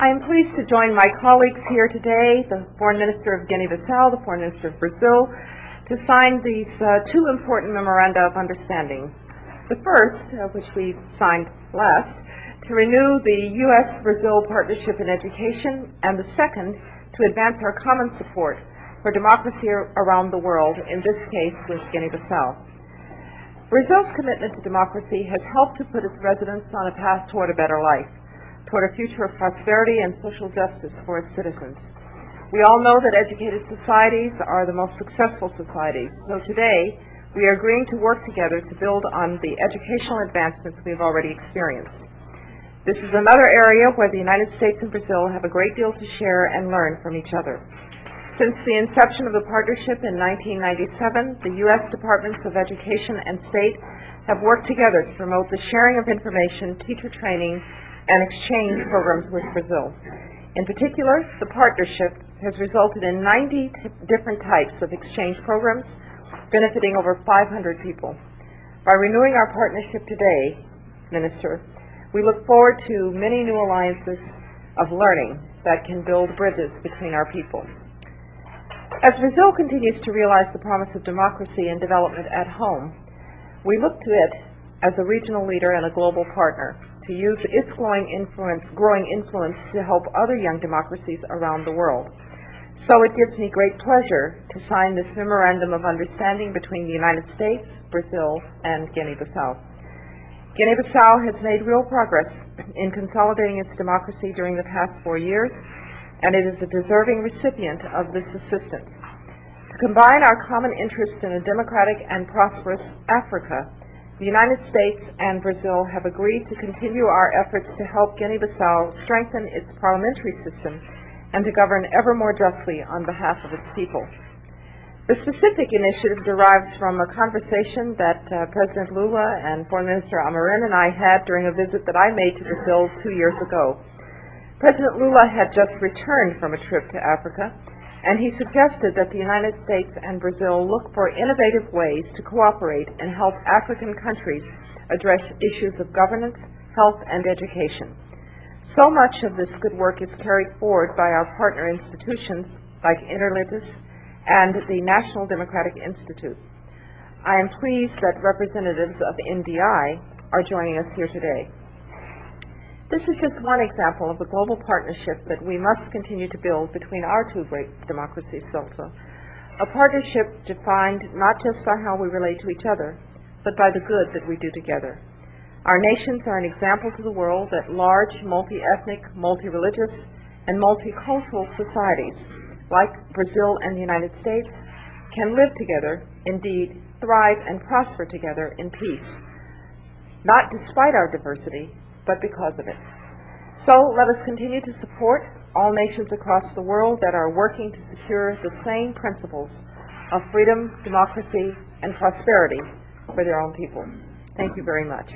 I am pleased to join my colleagues here today, the Foreign Minister of Guinea-Bissau, the Foreign Minister of Brazil, to sign these two important memoranda of understanding. The first, which we signed last, to renew the U.S.-Brazil partnership in education, and the second, to advance our common support for democracy around the world, in this case with Guinea-Bissau. Brazil's commitment to democracy has helped to put its residents on a path toward a better life, toward a future of prosperity and social justice for its citizens. We all know that educated societies are the most successful societies, so today we are agreeing to work together to build on the educational advancements we have already experienced. This is another area where the United States and Brazil have a great deal to share and learn from each other. Since the inception of the partnership in 1997, the U.S. Departments of Education and State have worked together to promote the sharing of information, teacher training, and exchange programs with Brazil. In particular, the partnership has resulted in 90 different types of exchange programs, benefiting over 500 people. By renewing our partnership today, Minister, we look forward to many new alliances of learning that can build bridges between our people. As Brazil continues to realize the promise of democracy and development at home, we look to it as a regional leader and a global partner to use its growing influence to help other young democracies around the world. So it gives me great pleasure to sign this memorandum of understanding between the United States, Brazil, and Guinea-Bissau. Guinea-Bissau has made real progress in consolidating its democracy during the past 4 years, and it is a deserving recipient of this assistance. To combine our common interest in a democratic and prosperous Africa, the United States and Brazil have agreed to continue our efforts to help Guinea-Bissau strengthen its parliamentary system and to govern ever more justly on behalf of its people. The specific initiative derives from a conversation that President Lula and Foreign Minister Amorim and I had during a visit that I made to Brazil 2 years ago. President Lula had just returned from a trip to Africa, and he suggested that the United States and Brazil look for innovative ways to cooperate and help African countries address issues of governance, health, and education. So much of this good work is carried forward by our partner institutions like Interlitis and the National Democratic Institute. I am pleased that representatives of NDI are joining us here today. This is just one example of the global partnership that we must continue to build between our two great democracies, CELSA. A partnership defined not just by how we relate to each other, but by the good that we do together. Our nations are an example to the world that large, multi-ethnic, multi-religious, and multicultural societies, like Brazil and the United States, can live together, indeed thrive and prosper together in peace, not despite our diversity, but because of it. So let us continue to support all nations across the world that are working to secure the same principles of freedom, democracy, and prosperity for their own people. Thank you very much.